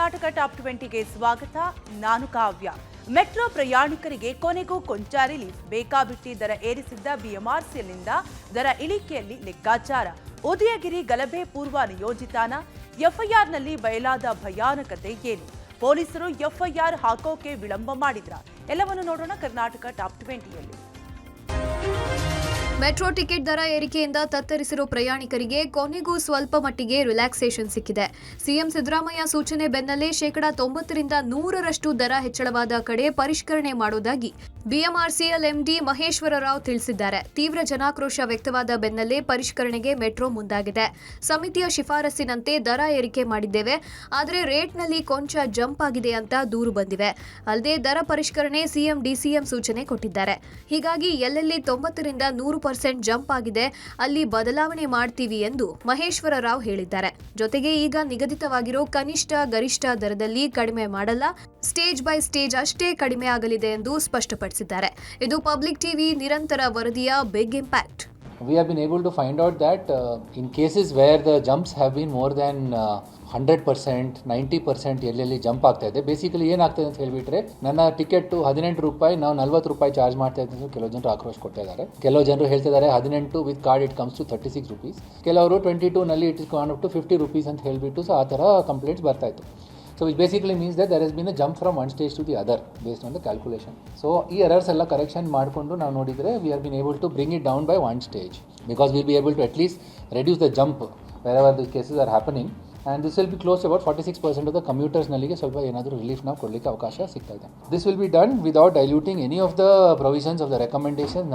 Karnataka top 20ಗೆ ಸ್ವಾಗತ. ನಾನು ಕಾವ್ಯ. Metro ಪ್ರಯಾಣಿಕರಿಗೆ ಕೊನೆಗೂ ಕೊಂಚ ರಿಲೀಫ್. ಬೇಕಾಬಿಟ್ಟಿ ದರ ಏರಿಸಿದ್ದ ಬಿಎಂಆರ್ಸಿಎಲ್ನಿಂದ ದರ ಇಳಿಕೆಯಲ್ಲಿ ಲೆಕ್ಕಾಚಾರ. ಉದಯಗಿರಿ ಗಲಭೆ ಪೂರ್ವ ನಿಯೋಜಿತಾನ. ಎಫ್ಐಆರ್ನಲ್ಲಿ ಬಯಲಾದ ಭಯಾನಕತೆ ಏನು? ಪೊಲೀಸರು ಎಫ್ಐಆರ್ ಹಾಕೋಕೆ ವಿಳಂಬ ಮಾಡಿದ್ರ? ಎಲ್ಲವನ್ನು ನೋಡೋಣ ಕರ್ನಾಟಕ ಟಾಪ್ 20ಯಲ್ಲಿ. ಮೆಟ್ರೋ ಟಿಕೆಟ್ ದರ ಏರಿಕೆಯಿಂದ ತತ್ತರಿಸಿರೋ ಪ್ರಯಾಣಿಕರಿಗೆ ಕೊನೆಗೂ ಸ್ವಲ್ಪ ಮಟ್ಟಿಗೆ ರಿಲ್ಯಾಕ್ಸೇಷನ್ ಸಿಕ್ಕಿದೆ. ಸಿಎಂ ಸಿದ್ದರಾಮಯ್ಯ ಸೂಚನೆ ಬೆನ್ನಲ್ಲೇ 90% 100% ದರ ಹೆಚ್ಚಳವಾದ ಕಡೆ ಪರಿಷ್ಕರಣೆ ಮಾಡುವುದಾಗಿ ಬಿಎಂಆರ್ಸಿಎಲ್ ಎಂಡಿ ಮಹೇಶ್ವರ ರಾವ್ ತಿಳಿಸಿದ್ದಾರೆ. ತೀವ್ರ ಜನಾಕ್ರೋಶ ವ್ಯಕ್ತವಾದ ಬೆನ್ನಲ್ಲೇ ಪರಿಷ್ಕರಣೆಗೆ ಮೆಟ್ರೋ ಮುಂದಾಗಿದೆ. ಸಮಿತಿಯ ಶಿಫಾರಸ್ಸಿನಂತೆ ದರ ಏರಿಕೆ ಮಾಡಿದ್ದೇವೆ, ಆದರೆ ರೇಟ್ನಲ್ಲಿ ಕೊಂಚ ಜಂಪ್ ಆಗಿದೆ ಅಂತ ದೂರು ಬಂದಿವೆ. ಅಲ್ಲದೆ ದರ ಪರಿಷ್ಕರಣೆ ಸಿಎಂ ಡಿಸಿಎಂ ಸೂಚನೆ ಕೊಟ್ಟಿದ್ದಾರೆ. ಹೀಗಾಗಿ ಎಲ್ಲೆಲ್ಲಿ 90% 100% ಜಂಪ್ ಆಗಿದೆ ಅಲ್ಲಿ ಬದಲಾವಣೆ ಮಾಡ್ತೀವಿ ಎಂದು ಮಹೇಶ್ವರ ರಾವ್ ಹೇಳಿದ್ದಾರೆ. ಜೊತೆಗೆ ಈಗ ನಿಗದಿತವಾಗಿರೋ ಕನಿಷ್ಠ ಗರಿಷ್ಠ ದರದಲ್ಲಿ ಕಡಿಮೆ ಮಾಡಲ್ಲ, ಸ್ಟೇಜ್ ಬೈ ಸ್ಟೇಜ್ ಅಷ್ಟೇ ಕಡಿಮೆ ಆಗಲಿದೆ ಎಂದು ಸ್ಪಷ್ಟಪಡಿಸಿದ್ದಾರೆ. ಇದು ಪಬ್ಲಿಕ್ ಟಿವಿ ನಿರಂತರ ವರದಿಯ big impact. We have been able to find out that in cases where the jumps have been more than 100%, 90% ಎಲ್ಲೆಲ್ಲಿ ಜಂಪ್ ಆಗ್ತಾ ಇದೆ, ಬೇಸಿಕಲಿ ಏನಾಗ್ತದೆ ಅಂತ ಹೇಳಿಬಿಟ್ರೆ, ನನ್ನ ಟಿಕೆಟ್ 18 ರೂಪಾಯಿ ನಾವು 40 ರೂಪಾಯಿ ಚಾರ್ಜ್ ಮಾಡ್ತಾ ಇದ್ದು ಕೆಲವು ಜನರು ಆಕ್ರೋಶ ಕೊಡ್ತಾ ಇದ್ದಾರೆ. ಕೆಲವು ಜನರು ಹೇಳ್ತಿದ್ದಾರೆ 18 with card it comes to 36 rupees, ಕೆಲವರು 22 ನಲ್ಲಿ it is gone up to 50 rupees ಅಂತ ಹೇಳಿಬಿಟ್ಟು ಆ ಥರ ಕಂಪ್ಲೇಂಟ್ಸ್ ಬರ್ತಾ ಇತ್ತು. So which basically means that there has been a jump from one stage to the other based on the calculation. So ಈ errors ಎಲ್ಲ correction ಮಾಡಿಕೊಂಡು ನಾವು ನೋಡಿದರೆ we have been able to bring it down by one stage, because we'll be able to at least reduce the jump wherever the cases are happening, and this will be close to about 46% of the commuters ನಲ್ಲಿಗೆ ಸ್ವಲ್ಪ ಏನಾದರೂ relief ನಾವು ಕೊಡಲಿಕ್ಕೆ ಅವಕಾಶ ಸಿಗ್ತಾ ಇದೆ. This will be done without diluting any of the provisions of the recommendations.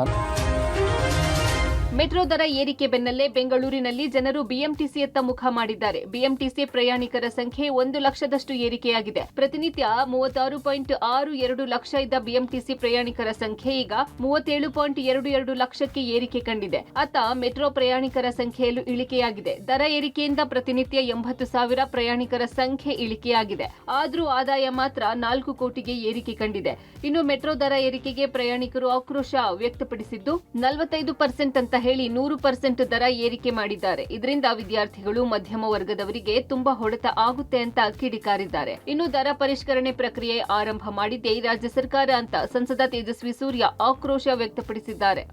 Metro ದರ ಏರಿಕೆ ಬೆನ್ನಲ್ಲೇ ಬೆಂಗಳೂರಿನಲ್ಲಿ ಜನರು ಬಿಎಂಟಿಸಿಯತ್ತ ಮುಖ ಮಾಡಿದ್ದಾರೆ. ಬಿಎಂಟಿಸಿ ಪ್ರಯಾಣಿಕರ ಸಂಖ್ಯೆ 1 ಲಕ್ಷದಷ್ಟು ಏರಿಕೆಯಾಗಿದೆ. ಪ್ರತಿನಿತ್ಯ 36.62 ಲಕ್ಷ ಇದ್ದ ಬಿಎಂಟಿಸಿ ಪ್ರಯಾಣಿಕರ ಸಂಖ್ಯೆ ಈಗ 37.22 ಲಕ್ಷಕ್ಕೆ ಏರಿಕೆ ಕಂಡಿದೆ. ಅತ್ತ ಮೆಟ್ರೋ ಪ್ರಯಾಣಿಕರ ಸಂಖ್ಯೆಯಲ್ಲೂ ಇಳಿಕೆಯಾಗಿದೆ. ದರ ಏರಿಕೆಯಿಂದ ಪ್ರತಿನಿತ್ಯ 80,000 ಪ್ರಯಾಣಿಕರ ಸಂಖ್ಯೆ ಇಳಿಕೆಯಾಗಿದೆ. ಆದರೂ ಆದಾಯ ಮಾತ್ರ 4 ಕೋಟಿಗೆ ಏರಿಕೆ ಕಂಡಿದೆ. ಇನ್ನು ಮೆಟ್ರೋ ದರ ಏರಿಕೆಗೆ ಪ್ರಯಾಣಿಕರು ಆಕ್ರೋಶ ವ್ಯಕ್ತಪಡಿಸಿದ್ದು 45% ಅಂತ ಹೇಳಿ 100% ದರ ಏರಿಕೆ ಮಾಡಿದ್ದಾರೆ. ಇದರಿಂದ ವಿದ್ಯಾರ್ಥಿಗಳು, ಮಧ್ಯಮ ವರ್ಗದವರಿಗೆ ತುಂಬಾ ಹೊಡೆತ ಆಗುತ್ತೆ ಅಂತ ಕಿಡಿಕಾರಿದ್ದಾರೆ. ಇನ್ನು ದರ ಪರಿಷ್ಕರಣೆ ಪ್ರಕ್ರಿಯೆ ಆರಂಭ ಮಾಡಿದ್ದೇ ರಾಜ್ಯ ಸರ್ಕಾರ ಅಂತ ಸಂಸದ ತೇಜಸ್ವಿ ಸೂರ್ಯ ಆಕ್ರೋಶ ವ್ಯಕ್ತಪಡಿಸಿದ್ದಾರೆ.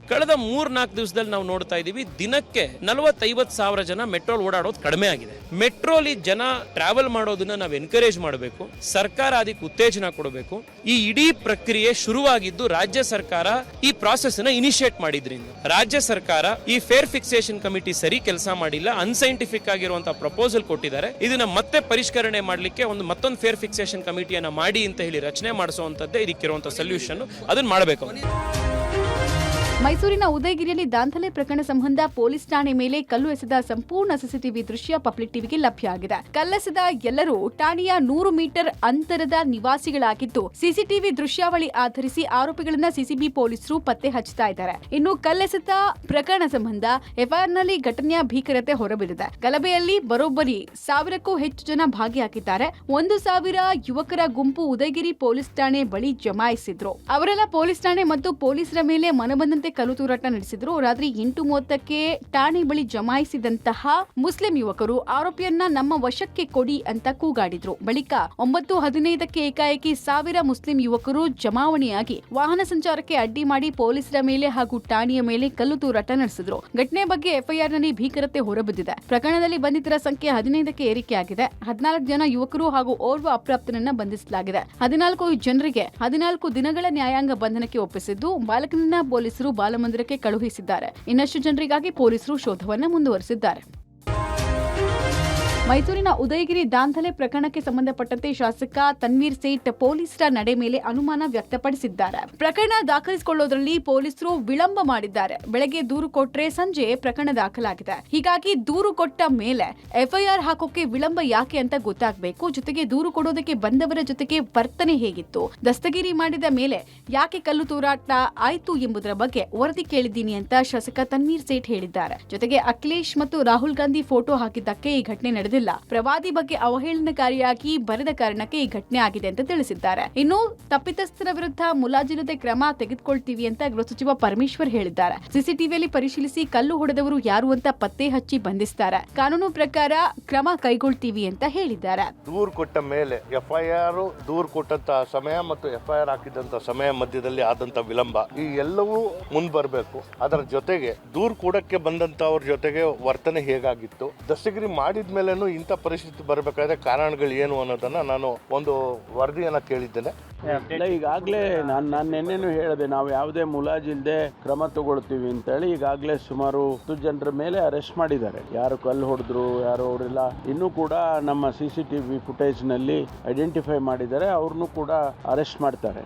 ಕಳೆದ 3-4 ದಿವಸದಲ್ಲಿ ನಾವು ನೋಡ್ತಾ ಇದೀವಿ, ದಿನಕ್ಕೆ 40-50 ಸಾವಿರ ಜನ ಮೆಟ್ರೋಲ್ ಓಡಾಡೋದು ಕಡಿಮೆ ಆಗಿದೆ. ಮೆಟ್ರೋಲಿ ಜನ ಟ್ರಾವೆಲ್ ಮಾಡೋದನ್ನ ನಾವು ಎನ್ಕರೇಜ್ ಮಾಡಬೇಕು, ಸರ್ಕಾರ ಅದಕ್ಕೆ ಉತ್ತೇಜನ ಕೊಡಬೇಕು. ಈ ಇಡೀ ಪ್ರಕ್ರಿಯೆ ಶುರುವಾಗಿದ್ದು ರಾಜ್ಯ ಸರ್ಕಾರ ಈ ಪ್ರಾಸೆಸ್ ಅನ್ನ ಇನಿಷಿಯೇಟ್ ಮಾಡಿದ್ರಿಂದ. ರಾಜ್ಯ ಸರ್ಕಾರ ಈ ಫೇರ್ ಫಿಕ್ಸೇಷನ್ ಕಮಿಟಿ ಸರಿ ಕೆಲಸ ಮಾಡಿಲ್ಲ, ಅನ್ಸೈಂಟಿಫಿಕ್ ಆಗಿರುವಂತಹ ಪ್ರಪೋಸಲ್ ಕೊಟ್ಟಿದ್ದಾರೆ. ಇದನ್ನ ಮತ್ತೆ ಪರಿಷ್ಕರಣೆ ಮಾಡಲಿಕ್ಕೆ ಮತ್ತೊಂದು ಫೇರ್ ಫಿಕ್ಸೇಷನ್ ಕಮಿಟಿಯನ್ನ ಮಾಡಿ ಅಂತ ಹೇಳಿ ರಚನೆ ಮಾಡಿಸುವಂತದ್ದೇ ಇದಕ್ಕಿರುವಂತಹ ಸೊಲ್ಯೂಷನ್. ಅದನ್ನ ಮಾಡಬೇಕು. ಮೈಸೂರಿನ ಉದಯಗಿರಿಯಲ್ಲಿ ದಾಂಧಲೆ ಪ್ರಕರಣ ಸಂಬಂಧ ಪೊಲೀಸ್ ಠಾಣೆ ಮೇಲೆ ಕಲ್ಲು ಎಸೆದ ಸಂಪೂರ್ಣ ಸಿಸಿಟಿವಿ ದೃಶ್ಯ ಪಬ್ಲಿಕ್ ಟಿವಿಗೆ ಲಭ್ಯ ಆಗಿದೆ. ಕಲ್ಲೆಸೆದ ಎಲ್ಲರೂ ಠಾಣೆಯ 100 ಮೀಟರ್ ಅಂತರದ ನಿವಾಸಿಗಳಾಗಿದ್ದು, ಸಿಸಿಟಿವಿ ದೃಶ್ಯಾವಳಿ ಆಧರಿಸಿ ಆರೋಪಿಗಳನ್ನ ಸಿಸಿಬಿ ಪೊಲೀಸರು ಪತ್ತೆ ಹಚ್ಚುತ್ತಾ ಇದ್ದಾರೆ. ಇನ್ನು ಕಲ್ಲೆಸೆತ ಪ್ರಕರಣ ಸಂಬಂಧ ಎಫ್ಐಆರ್ನಲ್ಲಿ ಘಟನೆಯ ಭೀಕರತೆ ಹೊರಬಿದ್ದಿದೆ. ಗಲಭೆಯಲ್ಲಿ ಬರೋಬ್ಬರಿ 1000ಕ್ಕೂ ಹೆಚ್ಚು ಜನ ಭಾಗಿಯಾಗಿದ್ದಾರೆ. 1,000 ಯುವಕರ ಗುಂಪು ಉದಯಗಿರಿ ಪೊಲೀಸ್ ಠಾಣೆ ಬಳಿ ಜಮಾಯಿಸಿದ್ರು. ಅವರೆಲ್ಲ ಪೊಲೀಸ್ ಠಾಣೆ ಮತ್ತು ಪೊಲೀಸರ ಮೇಲೆ ಮನಬಂದಂತೆ ಕಲ್ಲು ತೂರಾಟ ನಡೆಸಿದ್ರು. ರಾತ್ರಿ 8:30ಕ್ಕೆ ಠಾಣೆ ಬಳಿ ಜಮಾಯಿಸಿದಂತಹ ಮುಸ್ಲಿಂ ಯುವಕರು ಆರೋಪಿಯನ್ನ ನಮ್ಮ ವಶಕ್ಕೆ ಕೊಡಿ ಅಂತ ಕೂಗಾಡಿದ್ರು. ಬಳಿಕ 9:15ಕ್ಕೆ ಏಕಾಏಕಿ 1000 ಮುಸ್ಲಿಂ ಯುವಕರು ಜಮಾವಣೆಯಾಗಿ ವಾಹನ ಸಂಚಾರಕ್ಕೆ ಅಡ್ಡಿ ಮಾಡಿ ಪೊಲೀಸರ ಮೇಲೆ ಹಾಗೂ ಠಾಣೆಯ ಮೇಲೆ ಕಲ್ಲು ತೂರಾಟ ನಡೆಸಿದ್ರು. ಘಟನೆ ಬಗ್ಗೆ ಎಫ್ಐಆರ್ನಲ್ಲಿ ಭೀಕರತೆ ಹೊರಬಿದ್ದಿದೆ. ಪ್ರಕರಣದಲ್ಲಿ ಬಂಧಿತರ ಸಂಖ್ಯೆ 15ಕ್ಕೆ ಏರಿಕೆಯಾಗಿದೆ. 14 ಜನ ಯುವಕರು ಹಾಗೂ ಓರ್ವ ಅಪ್ರಾಪ್ತನನ್ನ ಬಂಧಿಸಲಾಗಿದೆ. 14 ಜನರಿಗೆ 14 ದಿನಗಳ ನ್ಯಾಯಾಂಗ ಬಂಧನಕ್ಕೆ ಒಪ್ಪಿಸಿದ್ದು, ಬಾಲಕನನ್ನ ಪೊಲೀಸರು ಬಾಲಮಂದಿರಕ್ಕೆ ಕಳುಹಿಸಿದ್ದಾರೆ. ಇನ್ನಷ್ಟು ಜನರಿಗಾಗಿ ಪೊಲೀಸರು ಶೋಧವನ್ನು ಮುಂದುವರೆಸಿದ್ದಾರೆ. ಮೈಸೂರಿನ ಉದಯಗಿರಿ ದಾಂಧಲೆ ಪ್ರಕರಣಕ್ಕೆ ಸಂಬಂಧಪಟ್ಟಂತೆ ಶಾಸಕ ತನ್ವೀರ್ ಸೇಠ್ ಪೊಲೀಸರ ನಡೆ ಮೇಲೆ ಅನುಮಾನ ವ್ಯಕ್ತಪಡಿಸಿದ್ದಾರೆ. ಪ್ರಕರಣ ದಾಖಲಿಸಿಕೊಳ್ಳುವುದರಲ್ಲಿ ಪೊಲೀಸರು ವಿಳಂಬ ಮಾಡಿದ್ದಾರೆ. ಬೆಳಗ್ಗೆ ದೂರು ಕೊಟ್ಟರೆ ಸಂಜೆ ಪ್ರಕರಣ ದಾಖಲಾಗಿದೆ. ಹೀಗಾಗಿ ದೂರು ಕೊಟ್ಟ ಮೇಲೆ ಎಫ್ಐಆರ್ ಹಾಕೋಕೆ ವಿಳಂಬ ಯಾಕೆ ಅಂತ ಗೊತ್ತಾಗಬೇಕು. ಜೊತೆಗೆ ದೂರು ಕೊಡೋದಕ್ಕೆ ಬಂದವರ ಜೊತೆಗೆ ವರ್ತನೆ ಹೇಗಿತ್ತು, ದಸ್ತಗಿರಿ ಮಾಡಿದ ಮೇಲೆ ಯಾಕೆ ಕಲ್ಲು ತೂರಾಟ ಆಯ್ತು ಎಂಬುದರ ಬಗ್ಗೆ ವರದಿ ಕೇಳಿದ್ದೀನಿ ಅಂತ ಶಾಸಕ ತನ್ವೀರ್ ಸೇಠ್ ಹೇಳಿದ್ದಾರೆ. ಜೊತೆಗೆ ಅಖಿಲೇಶ್ ಮತ್ತು ರಾಹುಲ್ ಗಾಂಧಿ ಫೋಟೋ ಹಾಕಿದ್ದಕ್ಕೆ ಈ ಘಟನೆ ನಡೆದಿದೆ ಬರೆದಿಲ್ಲ. ಪ್ರವಾದಿ ಬಗ್ಗೆ ಅವಹೇಳನಕಾರಿಯಾಗಿ ಬರೆದ ಕಾರಣಕ್ಕೆ ಈ ಘಟನೆ ಆಗಿದೆ ಅಂತ ತಿಳಿಸಿದ್ದಾರೆ. ಇನ್ನು ತಪ್ಪಿತಸ್ಥರ ವಿರುದ್ಧ ಮುಲಾಜಿಲ್ಲದೆ ಕ್ರಮ ತೆಗೆದುಕೊಳ್ತೀವಿ ಅಂತ ಗೃಹ ಸಚಿವ ಪರಮೇಶ್ವರ್ ಹೇಳಿದ್ದಾರೆ. ಸಿಸಿಟಿವಿಯಲ್ಲಿ ಪರಿಶೀಲಿಸಿ ಕಲ್ಲು ಹೊಡೆದವರು ಯಾರು ಅಂತ ಪತ್ತೆ ಹಚ್ಚಿ ಬಂಧಿಸ್ತಾರೆ. ಕಾನೂನು ಪ್ರಕಾರ ಕ್ರಮ ಕೈಗೊಳ್ತೀವಿ ಅಂತ ಹೇಳಿದ್ದಾರೆ. ದೂರು ಕೊಟ್ಟ ಮೇಲೆ FIR ದೂರು ಕೊಟ್ಟಂತಹ ಸಮಯ ಮತ್ತು FIR ಹಾಕಿದಂತ ಸಮಯ ಮಧ್ಯದಲ್ಲಿ ಆದಂತ ವಿಳಂಬ ಈ ಎಲ್ಲವೂ ಮುಂದ್ ಬರಬೇಕು. ಅದರ ಜೊತೆಗೆ ದೂರು ಕೊಡಕ್ಕೆ ಬಂದಂತವ್ರ ಜೊತೆಗೆ ವರ್ತನೆ ಹೇಗಾಗಿತ್ತು, ದಸ್ತಗಿರಿ ಮಾಡಿದ್ಮೇಲೆನೂ ಇಂಥ ಪರಿಸ್ಥಿತಿ ಬರಬೇಕಾದ್ರೆ ಕಾರಣಗಳು ಏನು ಅನ್ನೋದನ್ನ ನಾನು ಒಂದು ವರದಿಯನ್ನ ಕೇಳಿದ್ದೇನೆ. ಈಗಾಗಲೇ ನಾನು ನಿನ್ನೆನೂ ಹೇಳಿದೆ, ನಾವು ಯಾವುದೇ ಮುಲಾಜಿಲ್ಲದೆ ಕ್ರಮ ತಗೊಳ್ತೀವಿ ಅಂತೇಳಿ. ಈಗಾಗಲೇ ಸುಮಾರು 10 ಜನರ ಮೇಲೆ ಅರೆಸ್ಟ್ ಮಾಡಿದ್ದಾರೆ. ಯಾರು ಕಲ್ಲು ಹೊಡೆದ್ರು, ಯಾರು ಅವರೆಲ್ಲ ಇನ್ನೂ ಕೂಡ ನಮ್ಮ CCTV ಫುಟೇಜ್ ನಲ್ಲಿ ಐಡೆಂಟಿಫೈ ಮಾಡಿದ್ದಾರೆ. ಅವ್ರನ್ನೂ ಕೂಡ ಅರೆಸ್ಟ್ ಮಾಡ್ತಾರೆ.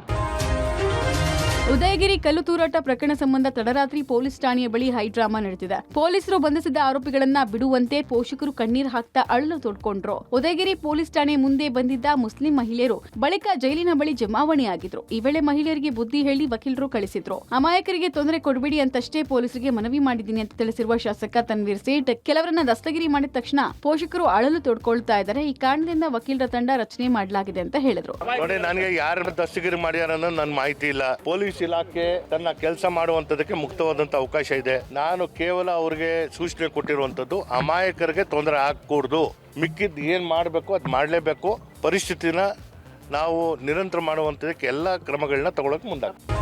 ಉದಯಗಿರಿ ಕಲ್ಲು ತೂರಾಟ ಪ್ರಕರಣ ಸಂಬಂಧ ತಡರಾತ್ರಿ ಪೊಲೀಸ್ ಠಾಣೆಯ ಬಳಿ ಹೈಡ್ರಾಮಾ ನಡೆದಿದೆ. ಪೊಲೀಸರು ಬಂಧಿಸಿದ ಆರೋಪಿಗಳನ್ನ ಬಿಡುವಂತೆ ಪೋಷಕರು ಕಣ್ಣೀರು ಹಾಕ್ತಾ ಅಳಲು ತೋಡ್ಕೊಂಡ್ರು. ಉದಯಗಿರಿ ಪೊಲೀಸ್ ಠಾಣೆ ಮುಂದೆ ಬಂದಿದ್ದ ಮುಸ್ಲಿಂ ಮಹಿಳೆಯರು ಬಳಿಕ ಜೈಲಿನ ಬಳಿ ಜಮಾವಣೆಯಾಗಿದ್ರು. ಈ ವೇಳೆ ಮಹಿಳೆಯರಿಗೆ ಬುದ್ಧಿ ಹೇಳಿ ವಕೀಲರು ಕಳಿಸಿದ್ರು. ಅಮಾಯಕರಿಗೆ ತೊಂದರೆ ಕೊಡಬೇಡಿ ಅಂತಷ್ಟೇ ಪೊಲೀಸರಿಗೆ ಮನವಿ ಮಾಡಿದ್ದೀನಿ ಅಂತ ತಿಳಿಸಿರುವ ಶಾಸಕ ತನ್ವೀರ್ ಸೇಠ್, ಕೆಲವರನ್ನ ದಸ್ತಗಿರಿ ಮಾಡಿದ ತಕ್ಷಣ ಪೋಷಕರು ಅಳಲು ತೋಡ್ಕೊಳ್ತಾ ಇದ್ದಾರೆ. ಈ ಕಾರಣದಿಂದ ವಕೀಲರ ತಂಡ ರಚನೆ ಮಾಡಲಾಗಿದೆ ಅಂತ ಹೇಳಿದ್ರು. ನೋಡಿ, ನನಗೆ ಯಾರನ್ನ ದಸ್ತಗಿರಿ ಮಾಡ್ಯಾರ ಅನ್ನೋದು ನನ್ನ ಮಾಹಿತಿ ಇಲ್ಲ. ಪೊಲೀಸ್ ಇಲಾಖೆ ತನ್ನ ಕೆಲಸ ಮಾಡುವಂತದಕ್ಕೆ ಮುಕ್ತವಾದಂತ ಅವಕಾಶ ಇದೆ. ನಾನು ಕೇವಲ ಅವ್ರಿಗೆ ಸೂಚನೆ ಕೊಟ್ಟಿರುವಂತದ್ದು ಅಮಾಯಕರಿಗೆ ತೊಂದರೆ ಆಗಕೂಡದು. ಮಿಕ್ಕಿದ್ ಏನ್ ಮಾಡಬೇಕು ಅದ್ ಮಾಡಲೇಬೇಕು. ಪರಿಸ್ಥಿತಿನ ನಾವು ನಿರಂತರ ಮಾಡುವಂತದಕ್ಕೆ ಎಲ್ಲಾ ಕ್ರಮಗಳನ್ನ ತಗೊಳಕ್ ಮುಂದಾಗ್ತೀವಿ.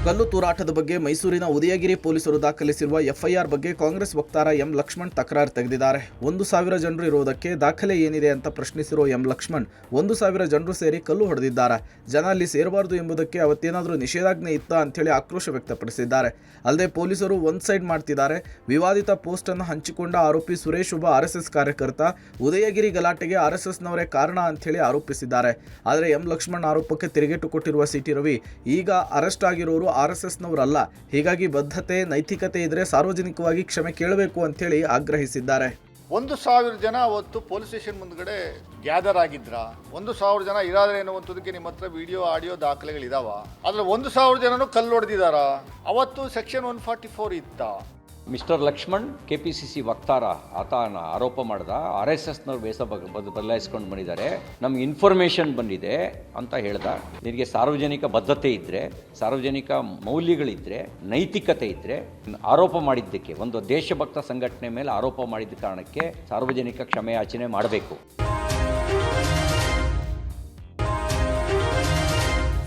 ಕಲ್ಲು ತೂರಾಟದ ಬಗ್ಗೆ ಮೈಸೂರಿನ ಉದಯಗಿರಿ ಪೊಲೀಸರು ದಾಖಲಿಸಿರುವ FIR ಬಗ್ಗೆ ಕಾಂಗ್ರೆಸ್ ವಕ್ತಾರ ಎಂ ಲಕ್ಷ್ಮಣ್ ತಕರಾರು ತೆಗೆದಿದ್ದಾರೆ. 1,000 ಜನರು ಇರುವುದಕ್ಕೆ ದಾಖಲೆ ಏನಿದೆ ಅಂತ ಪ್ರಶ್ನಿಸಿರುವ ಎಂ ಲಕ್ಷ್ಮಣ್ 1,000 ಜನರು ಸೇರಿ ಕಲ್ಲು ಹೊಡೆದಿದ್ದಾರೆ. ಜನ ಅಲ್ಲಿ ಸೇರಬಾರದು ಎಂಬುದಕ್ಕೆ ಅವತ್ತೇನಾದರೂ ನಿಷೇಧಾಜ್ಞೆ ಇತ್ತಾ ಅಂತೇಳಿ ಆಕ್ರೋಶ ವ್ಯಕ್ತಪಡಿಸಿದ್ದಾರೆ. ಅಲ್ಲದೆ ಪೊಲೀಸರು ಒನ್ ಸೈಡ್ ಮಾಡ್ತಿದ್ದಾರೆ. ವಿವಾದಿತ ಪೋಸ್ಟ್ ಅನ್ನು ಹಂಚಿಕೊಂಡ ಆರೋಪಿ ಸುರೇಶ್ ಒಬ್ಬ RSS ಕಾರ್ಯಕರ್ತ. ಉದಯಗಿರಿ ಗಲಾಟೆಗೆ RSSನವರೇ ಕಾರಣ ಅಂತೇಳಿ ಆರೋಪಿಸಿದ್ದಾರೆ. ಆದರೆ ಎಂ ಲಕ್ಷ್ಮಣ್ ಆರೋಪಕ್ಕೆ ತಿರುಗೇಟು ಕೊಟ್ಟಿರುವ CT ರವಿ, ಈಗ ಅರೆಸ್ಟ್ ಆಗಿರೋರು RSSನವರಲ್ಲ, ಹೀಗಾಗಿ ಬದ್ಧತೆ ನೈತಿಕತೆ ಇದ್ರೆ ಸಾರ್ವಜನಿಕವಾಗಿ ಕ್ಷಮೆ ಕೇಳಬೇಕು ಅಂತೇಳಿ ಆಗ್ರಹಿಸಿದ್ದಾರೆ. 1,000 ಜನ ಅವತ್ತು ಪೊಲೀಸ್ ಸ್ಟೇಷನ್ ಮುಂದ್ಗಡೆ ಗ್ಯಾದರ್ ಆಗಿದ್ರ? 1,000 ಜನ ಇರಾದ್ರೆ ಎನ್ನುವಂಥದಕ್ಕೆ ನಿಮ್ಮ ಹತ್ರ ವಿಡಿಯೋ ಆಡಿಯೋ ದಾಖಲೆಗಳಿದಾವ? ಅದ್ರ 1,000 ಜನನು ಕಲ್ಲು ಹೊಡೆದಿದಾರ? ಅವತ್ತು ಸೆಕ್ಷನ್ 144 ಇತ್ತ? ಮಿಸ್ಟರ್ ಲಕ್ಷ್ಮಣ್ KPCC ವಕ್ತಾರ, ಆತನ ಆರೋಪ ಮಾಡಿದ RSSನವ್ರು ವೇಷ ಬದಲಾಯಿಸ್ಕೊಂಡು ಬಂದಿದ್ದಾರೆ, ನಮ್ಗೆ ಇನ್ಫಾರ್ಮೇಷನ್ ಬಂದಿದೆ ಅಂತ ಹೇಳ್ದ. ನಿನಗೆ ಸಾರ್ವಜನಿಕ ಬದ್ಧತೆ ಇದ್ದರೆ, ಸಾರ್ವಜನಿಕ ಮೌಲ್ಯಗಳಿದ್ದರೆ, ನೈತಿಕತೆ ಇದ್ದರೆ, ಆರೋಪ ಮಾಡಿದ್ದಕ್ಕೆ, ಒಂದು ದೇಶಭಕ್ತ ಸಂಘಟನೆ ಮೇಲೆ ಆರೋಪ ಮಾಡಿದ್ದ ಕಾರಣಕ್ಕೆ ಸಾರ್ವಜನಿಕ ಕ್ಷಮೆಯಾಚನೆ ಮಾಡಬೇಕು.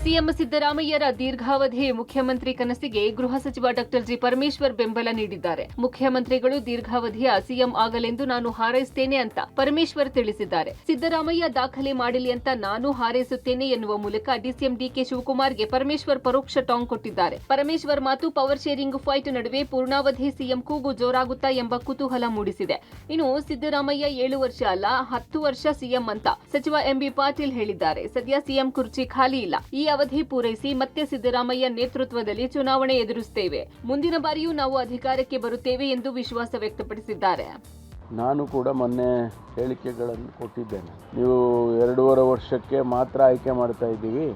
ಸಿಎಂ ಸಿದ್ದರಾಮಯ್ಯರ ದೀರ್ಘಾವಧಿ ಮುಖ್ಯಮಂತ್ರಿ ಕನಸಿಗೆ ಗೃಹ ಸಚಿವ ಡಾಕ್ಟರ್ ಜಿ ಪರಮೇಶ್ವರ್ ಬೆಂಬಲ ನೀಡಿದ್ದಾರೆ. ಮುಖ್ಯಮಂತ್ರಿಗಳು ದೀರ್ಘಾವಧಿಯ ಸಿಎಂ ಆಗಲೆಂದು ನಾನು ಹಾರೈಸುತ್ತೇನೆ ಅಂತ ಪರಮೇಶ್ವರ್ ತಿಳಿಸಿದ್ದಾರೆ. ಸಿದ್ದರಾಮಯ್ಯ ದಾಖಲೆ ಮಾಡಲಿ ಅಂತ ನಾನು ಹಾರೈಸುತ್ತೇನೆ ಎನ್ನುವ ಮೂಲಕ DCM DK ಶಿವಕುಮಾರ್ಗೆ ಪರಮೇಶ್ವರ್ ಪರೋಕ್ಷ ಟಾಂಗ್ ಕೊಟ್ಟಿದ್ದಾರೆ. ಪರಮೇಶ್ವರ್ ಮಾತು ಪವರ್ ಶೇರಿಂಗ್ ಫೈಟ್ ನಡುವೆ ಪೂರ್ಣಾವಧಿ ಸಿಎಂ ಕೂಗು ಜೋರಾಗುತ್ತಾ ಎಂಬ ಕುತೂಹಲ ಮೂಡಿಸಿದೆ. ಇನ್ನು ಸಿದ್ದರಾಮಯ್ಯ 7 ವರ್ಷ ಅಲ್ಲ 10 ವರ್ಷ ಸಿಎಂ ಅಂತ ಸಚಿವ MB ಪಾಟೀಲ್ ಹೇಳಿದ್ದಾರೆ. ಸದ್ಯ ಸಿಎಂ ಕುರ್ಚಿ ಖಾಲಿ ಇಲ್ಲ. ಈ ಅವಧಿ ಪೂರೈಸಿ ಮತ್ತೆ ಸಿದ್ದರಾಮಯ್ಯ ನೇತೃತ್ವದಲ್ಲಿ ಚುನಾವಣೆ ಎದುರಿಸುತ್ತೇವೆ. ಮುಂದಿನ ಬಾರಿಯೂ ನಾವು ಅಧಿಕಾರಕ್ಕೆ ಬರುತ್ತೇವೆ ಎಂದು ವಿಶ್ವಾಸ ವ್ಯಕ್ತಪಡಿಸಿದ್ದಾರೆ. ನಾನು ಕೂಡ ಮೊನ್ನೆ ಹೇಳಿಕೆಗಳನ್ನು ಕೊಟ್ಟಿದ್ದೇನೆ. ನೀವು 2.5 ವರ್ಷಕ್ಕೆ ಮಾತ್ರ ಆಯ್ಕೆ ಮಾಡ್ತಾ ಇದ್ದೀವಿ,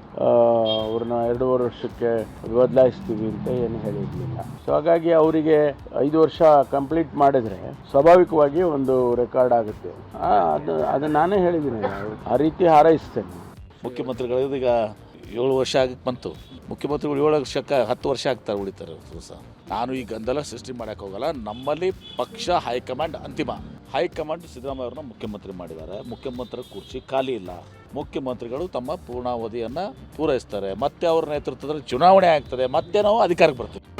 ಅವ್ರನ್ನ 2.5 ವರ್ಷಕ್ಕೆ ಬದಲಾಯಿಸ್ತೀವಿ ಅಂತ ಏನು ಹೇಳಿರಲಿಲ್ಲ. ಸೊ ಹಾಗಾಗಿ ಅವರಿಗೆ 5 ವರ್ಷ ಕಂಪ್ಲೀಟ್ ಮಾಡಿದ್ರೆ ಸ್ವಾಭಾವಿಕವಾಗಿ ಒಂದು ರೆಕಾರ್ಡ್ ಆಗುತ್ತೆ. ಅದು ನಾನೇ ಹೇಳಿದ್ದೀನಿ, ಆ ರೀತಿ ಹಾರೈಸ್ತೇನೆ. ಮುಖ್ಯಮಂತ್ರಿಗಳು ಈಗ 7 ವರ್ಷ ಆಗಕ್ಕೆ ಬಂತು. ಮುಖ್ಯಮಂತ್ರಿಗಳು 7 ವರ್ಷಕ್ಕೆ 10 ವರ್ಷ ಆಗ್ತಾರೆ, ಉಳಿತಾರೆ ಸಹ. ನಾನು ಈ ಗೊಂದಲ ಸೃಷ್ಟಿ ಮಾಡೋಕ್ಕೆ ಹೋಗಲ್ಲ. ನಮ್ಮಲ್ಲಿ ಪಕ್ಷ ಹೈಕಮಾಂಡ್ ಅಂತಿಮ. ಹೈಕಮಾಂಡ್ ಸಿದ್ದರಾಮಯ್ಯ ಅವ್ರನ್ನ ಮುಖ್ಯಮಂತ್ರಿ ಮಾಡಿದ್ದಾರೆ. ಮುಖ್ಯಮಂತ್ರಿ ಕುರ್ಚಿ ಖಾಲಿ ಇಲ್ಲ. ಮುಖ್ಯಮಂತ್ರಿಗಳು ತಮ್ಮ ಪೂರ್ಣಾವಧಿಯನ್ನು ಪೂರೈಸ್ತಾರೆ. ಮತ್ತೆ ಅವರ ನೇತೃತ್ವದಲ್ಲಿ ಚುನಾವಣೆ ಆಗ್ತದೆ. ಮತ್ತೆ ನಾವು ಅಧಿಕಾರಕ್ಕೆ ಬರ್ತೀವಿ.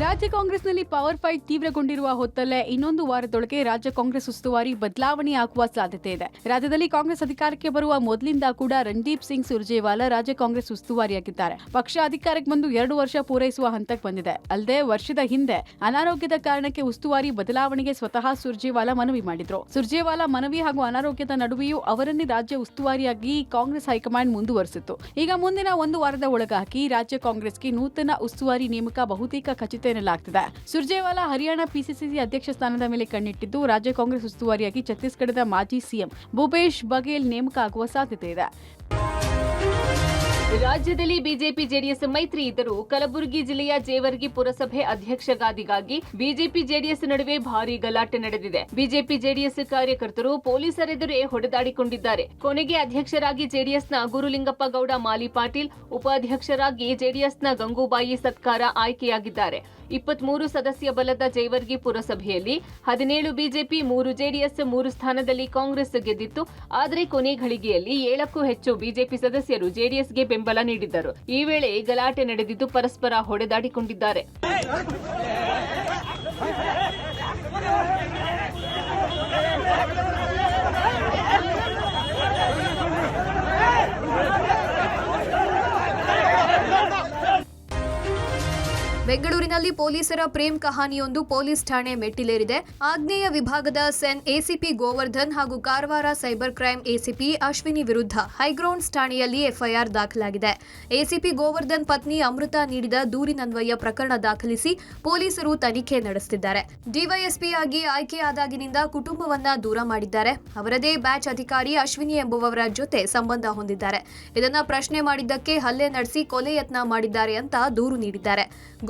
ರಾಜ್ಯ ಕಾಂಗ್ರೆಸ್ನಲ್ಲಿ ಪವರ್ ಫೈಟ್ ತೀವ್ರಗೊಂಡಿರುವ ಹೊತ್ತಲ್ಲೇ ಇನ್ನೊಂದು ವಾರದೊಳಗೆ ರಾಜ್ಯ ಕಾಂಗ್ರೆಸ್ ಉಸ್ತುವಾರಿ ಬದಲಾವಣೆ ಆಗುವ ಸಾಧ್ಯತೆ ಇದೆ. ರಾಜ್ಯದಲ್ಲಿ ಕಾಂಗ್ರೆಸ್ ಅಧಿಕಾರಕ್ಕೆ ಬರುವ ಮೊದಲಿಂದ ಕೂಡ ರಣದೀಪ್ ಸಿಂಗ್ ಸುರ್ಜೇವಾಲಾ ರಾಜ್ಯ ಕಾಂಗ್ರೆಸ್ ಉಸ್ತುವಾರಿಯಾಗಿದ್ದಾರೆ. ಪಕ್ಷ ಅಧಿಕಾರಕ್ಕೆ ಬಂದು 2 ವರ್ಷ ಪೂರೈಸುವ ಹಂತಕ್ಕೆ ಬಂದಿದೆ. ಅಲ್ಲದೆ ವರ್ಷದ ಹಿಂದೆ ಅನಾರೋಗ್ಯದ ಕಾರಣಕ್ಕೆ ಉಸ್ತುವಾರಿ ಬದಲಾವಣೆಗೆ ಸ್ವತಃ ಸುರ್ಜೇವಾಲಾ ಮನವಿ ಮಾಡಿದ್ರು. ಸುರ್ಜೇವಾಲಾ ಮನವಿ ಹಾಗೂ ಅನಾರೋಗ್ಯದ ನಡುವೆಯೂ ಅವರನ್ನೇ ರಾಜ್ಯ ಉಸ್ತುವಾರಿಯಾಗಿ ಕಾಂಗ್ರೆಸ್ ಹೈಕಮಾಂಡ್ ಮುಂದುವರೆಸಿತ್ತು. ಈಗ ಮುಂದಿನ 1 ವಾರದ ಒಳಗಾಗಿ ರಾಜ್ಯ ಕಾಂಗ್ರೆಸ್ಗೆ ನೂತನ ಉಸ್ತುವಾರಿ ನೇಮಕ ಬಹುತೇಕ ಖಚಿತ ಎನ್ನಲಾಗ್ತಿದೆ. ಸುರ್ಜೇವಾಲಾ ಹರಿಯಾಣ PCC ಅಧ್ಯಕ್ಷ ಸ್ಥಾನದ ಮೇಲೆ ಕಣ್ಣಿಟ್ಟಿದ್ದು, ರಾಜ್ಯ ಕಾಂಗ್ರೆಸ್ ಉಸ್ತುವಾರಿಯಾಗಿ ಛತ್ತೀಸ್ಗಢದ ಮಾಜಿ ಸಿಎಂ ಭೂಪೇಶ್ ಬಘೇಲ್ ನೇಮಕ ಆಗುವ ಸಾಧ್ಯತೆ ಇದೆ. ರಾಜ್ಯದಲ್ಲಿ ಬಿಜೆಪಿ ಜೆಡಿಎಸ್ ಮೈತ್ರಿ ಇದ್ದರೂ ಕಲಬುರಗಿ ಜಿಲ್ಲೆಯ ಜೇವರ್ಗಿ ಪುರಸಭೆ ಅಧ್ಯಕ್ಷ ಗಾದಿಗಾಗಿ ಬಿಜೆಪಿ ಜೆಡಿಎಸ್ ನಡುವೆ ಭಾರೀ ಗಲಾಟೆ ನಡೆದಿದೆ. ಬಿಜೆಪಿ ಜೆಡಿಎಸ್ ಕಾರ್ಯಕರ್ತರು ಪೊಲೀಸರೆದುರೇ ಹೊಡೆದಾಡಿಕೊಂಡಿದ್ದಾರೆ. ಕೊನೆಗೆ ಅಧ್ಯಕ್ಷರಾಗಿ ಜೆಡಿಎಸ್ನ ಗುರುಲಿಂಗಪ್ಪ ಗೌಡ ಮಾಲಿ ಪಾಟೀಲ್, ಉಪಾಧ್ಯಕ್ಷರಾಗಿ ಜೆಡಿಎಸ್ನ ಗಂಗೂಬಾಯಿ ಸತ್ಕಾರ ಆಯ್ಕೆಯಾಗಿದ್ದಾರೆ. 23 ಸದಸ್ಯ ಬಲದ ಜೇವರ್ಗಿ ಪುರಸಭೆಯಲ್ಲಿ 17 ಬಿಜೆಪಿ, 3 ಜೆಡಿಎಸ್, 3 ಸ್ಥಾನದಲ್ಲಿ ಕಾಂಗ್ರೆಸ್ ಗೆದ್ದಿತ್ತು. ಆದರೆ ಕೊನೆ ಘಳಿಗೆಯಲ್ಲಿ 7ಕ್ಕೂ ಹೆಚ್ಚು ಬಿಜೆಪಿ ಸದಸ್ಯರು ಜೆಡಿಎಸ್ಗೆ ಬೆಂಬಲ ನೀಡಿದ್ದರು. ಈ ವೇಳೆ ಗಲಾಟೆ ನಡೆದಿದ್ದು ಪರಸ್ಪರ ಹೊಡೆದಾಡಿಕೊಂಡಿದ್ದಾರೆ. ಬೆಂಗಳೂರಿನಲ್ಲಿ ಪೊಲೀಸರ ಪ್ರೇಮ್ ಕಹಾನಿಯೊಂದು ಪೊಲೀಸ್ ಠಾಣೆ ಮೆಟ್ಟಿಲೇರಿದೆ. ಆಗ್ನೇಯ ವಿಭಾಗದ ಸೆನ್ ಎಸಿಪಿ ಗೋವರ್ಧನ್ ಹಾಗೂ Karwar cyber crime ACP Ashwini ವಿರುದ್ಧ ಹೈಗ್ರೌಂಡ್ಸ್ ಠಾಣೆಯಲ್ಲಿ ಎಫ್ಐಆರ್ ದಾಖಲಾಗಿದೆ. ಎಸಿಪಿ ಗೋವರ್ಧನ್ ಪತ್ನಿ ಅಮೃತ ನೀಡಿದ ದೂರಿನನ್ವಯ ಪ್ರಕರಣ ದಾಖಲಿಸಿ ಪೊಲೀಸರು ತನಿಖೆ ನಡೆಸುತ್ತಿದ್ದಾರೆ. ಡಿವೈಎಸ್ಪಿ ಆಗಿ ಆಯ್ಕೆಯಾದಾಗಿನಿಂದ ಕುಟುಂಬವನ್ನ ದೂರ ಮಾಡಿದ್ದಾರೆ. ಅವರದೇ ಬ್ಯಾಚ್ ಅಧಿಕಾರಿ ಅಶ್ವಿನಿ ಎಂಬುವವರ ಜೊತೆ ಸಂಬಂಧ ಹೊಂದಿದ್ದಾರೆ. ಇದನ್ನ ಪ್ರಶ್ನೆ ಮಾಡಿದ್ದಕ್ಕೆ ಹಲ್ಲೆ ನಡೆಸಿ ಕೊಲೆ ಯತ್ನ ಮಾಡಿದ್ದಾರೆ ಅಂತ ದೂರು ನೀಡಿದ್ದಾರೆ.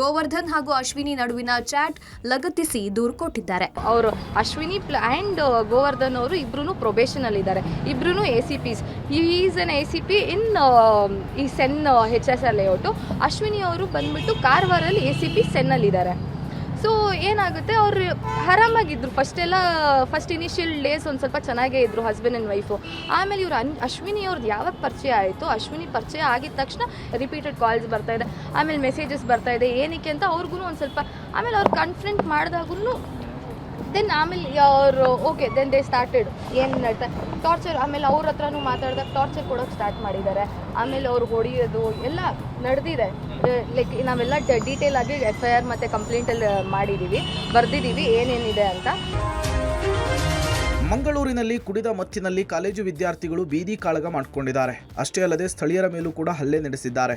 ಗೋವರ್ಧನ್ ಹಾಗೂ ಅಶ್ವಿನಿ ನಡುವಿನ ಚಾಟ್ ಲಗತ್ತಿಸಿ ದೂರು ಕೊಟ್ಟಿದ್ದಾರೆ. ಅವರು ಅಶ್ವಿನಿ ಆ್ಯಂಡ್ ಗೋವರ್ಧನ್ ಅವರು ಇಬ್ರು ಪ್ರೊಬೇಷನ್ ಅಲ್ಲಿ ಇದ್ದಾರೆ. ಇಬ್ರು ACPs. ಈಸ್ ಎನ್ ACP ಇನ್ ಈ ಸೆನ್ HSR ಲೇಔಟು. ಅಶ್ವಿನಿ ಅವರು ಬಂದ್ಬಿಟ್ಟು ಕಾರವಾರಲ್ಲಿ ACP ಸೆನ್ನಲ್ಲಿ ಇದ್ದಾರೆ. ಸೊ ಏನಾಗುತ್ತೆ, ಅವರು ಆರಾಮಾಗಿದ್ದರು. ಫಸ್ಟ್ ಇನಿಷಿಯಲ್ ಡೇಸ್ ಒಂದು ಸ್ವಲ್ಪ ಚೆನ್ನಾಗೇ ಇದ್ದರು ಹಸ್ಬೆಂಡ್ ಆ್ಯಂಡ್ ವೈಫು. ಆಮೇಲೆ ಇವರು ಅಶ್ವಿನಿ ಅವ್ರದ್ದು ಯಾವಾಗ ಪರಿಚಯ ಆಯಿತು, ಅಶ್ವಿನಿ ಪರಿಚಯ ಆಗಿದ ತಕ್ಷಣ ರಿಪೀಟೆಡ್ ಕಾಲ್ಸ್ ಬರ್ತಾಯಿದೆ, ಆಮೇಲೆ ಮೆಸೇಜಸ್ ಬರ್ತಾಯಿದೆ. ಏನಕ್ಕೆ ಅಂತ ಅವ್ರಿಗೂ ಒಂದು ಸ್ವಲ್ಪ, ಆಮೇಲೆ ಅವ್ರು ಕನ್ಫ್ರಂಟ್ ಮಾಡಿದಾಗೂ ದೆನ್ ಆಮೇಲೆ ಅವರು ಓಕೆ ದೆನ್ ದೇ ಸ್ಟಾರ್ಟೆಡ್ ಏನು ನಡ್ತಾ ಟಾರ್ಚರ್. ಆಮೇಲೆ ಅವ್ರ ಹತ್ರನೂ ಮಾತಾಡಿದಾಗ ಟಾರ್ಚರ್ ಕೊಡೋಕ್ಕೆ ಸ್ಟಾರ್ಟ್ ಮಾಡಿದ್ದಾರೆ. ಆಮೇಲೆ ಅವ್ರಿಗೆ ಹೊಡಿಯೋದು ಎಲ್ಲ ನಡೆದಿದೆ. ಲೈಕ್ ನಾವೆಲ್ಲ ಡೀಟೇಲ್ ಆಗಿ FIR ಮತ್ತು ಕಂಪ್ಲೇಂಟಲ್ಲಿ ಮಾಡಿದ್ದೀವಿ, ಬರೆದಿದ್ದೀವಿ ಏನೇನಿದೆ ಅಂತ. ಮಂಗಳೂರಿನಲ್ಲಿ ಕುಡಿದ ಮತ್ತಿನಲ್ಲಿ ಕಾಲೇಜು ವಿದ್ಯಾರ್ಥಿಗಳು ಬೀದಿ ಕಾಳಗ ಮಾಡಿಕೊಂಡಿದ್ದಾರೆ. ಅಷ್ಟೇ ಅಲ್ಲದೆ ಸ್ಥಳೀಯರ ಮೇಲೂ ಕೂಡ ಹಲ್ಲೆ ನಡೆಸಿದ್ದಾರೆ.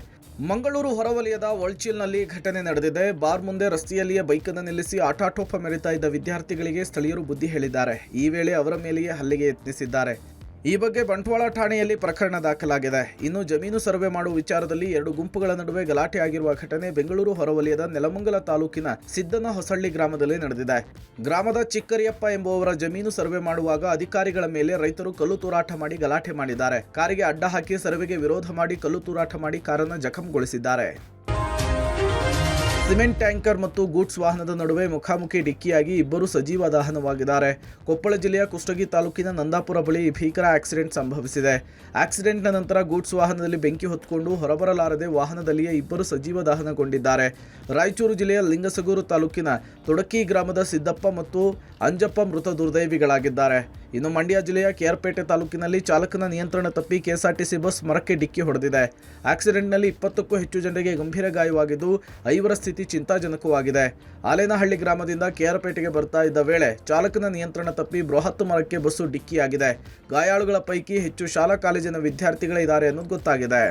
ಮಂಗಳೂರು ಹೊರವಲಯದ ಒಳ್ಚಿಲ್ನಲ್ಲಿ ಘಟನೆ ನಡೆದಿದೆ. ಬಾರ್ ಮುಂದೆ ರಸ್ತೆಯಲ್ಲಿಯೇ ಬೈಕನ್ನು ನಿಲ್ಲಿಸಿ ಆಟಾಟೋಪ ಮೆರೆತಾ ಇದ್ದ ವಿದ್ಯಾರ್ಥಿಗಳಿಗೆ ಸ್ಥಳೀಯರು ಬುದ್ಧಿ ಹೇಳಿದ್ದಾರೆ. ಈ ವೇಳೆ ಅವರ ಮೇಲೆಯೇ ಹಲ್ಲೆಗೆ ಯತ್ನಿಸಿದ್ದಾರೆ. ಈ ಬಗ್ಗೆ ಬಂಟ್ವಾಳ ಠಾಣೆಯಲ್ಲಿ ಪ್ರಕರಣ ದಾಖಲಾಗಿದೆ. ಇನ್ನು ಜಮೀನು ಸರ್ವೆ ಮಾಡುವ ವಿಚಾರದಲ್ಲಿ 2 ಗುಂಪುಗಳ ನಡುವೆ ಗಲಾಟೆ ಆಗಿರುವ ಘಟನೆ ಬೆಂಗಳೂರು ಹೊರವಲಯದ ನೆಲಮಂಗಲ ತಾಲೂಕಿನ ಸಿದ್ದನ ಹೊಸಳ್ಳಿ ಗ್ರಾಮದಲ್ಲಿ ನಡೆದಿದೆ. ಗ್ರಾಮದ ಚಿಕ್ಕರಿಯಪ್ಪ ಎಂಬುವವರ ಜಮೀನು ಸರ್ವೆ ಮಾಡುವಾಗ ಅಧಿಕಾರಿಗಳ ಮೇಲೆ ರೈತರು ಕಲ್ಲು ತೂರಾಟ ಮಾಡಿ ಗಲಾಟೆ ಮಾಡಿದ್ದಾರೆ. ಕಾರಿಗೆ ಅಡ್ಡ ಹಾಕಿ ಸರ್ವೆಗೆ ವಿರೋಧ ಮಾಡಿ ಕಲ್ಲು ತೂರಾಟ ಮಾಡಿ ಕಾರನ್ನು ಜಖಂಗೊಳಿಸಿದ್ದಾರೆ. ಸಿಮೆಂಟ್ ಟ್ಯಾಂಕರ್ ಮತ್ತು ಗೂಡ್ಸ್ ವಾಹನದ ನಡುವೆ ಮುಖಾಮುಖಿ ಡಿಕ್ಕಿಯಾಗಿ ಇಬ್ಬರು ಸಜೀವ ದಹನವಾಗಿದ್ದಾರೆ. ಕೊಪ್ಪಳ ಜಿಲ್ಲೆಯ ಕುಷ್ಟಗಿ ತಾಲೂಕಿನ ನಂದಾಪುರ ಬಳಿ ಭೀಕರ ಆಕ್ಸಿಡೆಂಟ್ ಸಂಭವಿಸಿದೆ. ಆಕ್ಸಿಡೆಂಟ್ನ ನಂತರ ಗೂಡ್ಸ್ ವಾಹನದಲ್ಲಿ ಬೆಂಕಿ ಹೊತ್ತುಕೊಂಡು ಹೊರಬರಲಾರದೆ ವಾಹನದಲ್ಲಿಯೇ ಇಬ್ಬರು ಸಜೀವ ದಹನಗೊಂಡಿದ್ದಾರೆ. ರಾಯಚೂರು ಜಿಲ್ಲೆಯ ಲಿಂಗಸಗೂರು ತಾಲೂಕಿನ ತೊಡಕಿ ಗ್ರಾಮದ ಸಿದ್ದಪ್ಪ ಮತ್ತು ಅಂಜಪ್ಪ ಮೃತ ದುರ್ದೈವಿಗಳಾಗಿದ್ದಾರೆ. ಇನ್ನು ಮಂಡ್ಯ ಜಿಲ್ಲೆಯ ಕೆಆರ್ಪೇಟೆ ತಾಲೂಕಿನಲ್ಲಿ ಚಾಲಕನ ನಿಯಂತ್ರಣ ತಪ್ಪಿ KSRTC ಬಸ್ ಮರಕ್ಕೆ ಡಿಕ್ಕಿ ಹೊಡೆದಿದೆ. ಆಕ್ಸಿಡೆಂಟ್ನಲ್ಲಿ 20ಕ್ಕೂ ಹೆಚ್ಚು ಜನರಿಗೆ ಗಂಭೀರ ಗಾಯವಾಗಿದ್ದು 5ರ ಸ್ಥಿತಿ ಚಿಂತಾಜನಕವಾಗಿದೆ. ಆಲೇನಹಳ್ಳಿ ಗ್ರಾಮದಿಂದ ಕೆಆರ್ಪೇಟೆಗೆ ಬರ್ತಾ ಇದ್ದ ವೇಳೆ ಚಾಲಕನ ನಿಯಂತ್ರಣ ತಪ್ಪಿ ಬೃಹತ್ ಮರಕ್ಕೆ ಬಸ್ಸು ಡಿಕ್ಕಿಯಾಗಿದೆ. ಗಾಯಾಳುಗಳ ಪೈಕಿ ಹೆಚ್ಚು ಶಾಲಾ ಕಾಲೇಜಿನ ವಿದ್ಯಾರ್ಥಿಗಳೇ ಇದ್ದಾರೆ ಅನ್ನೋದು ಗೊತ್ತಾಗಿದೆ.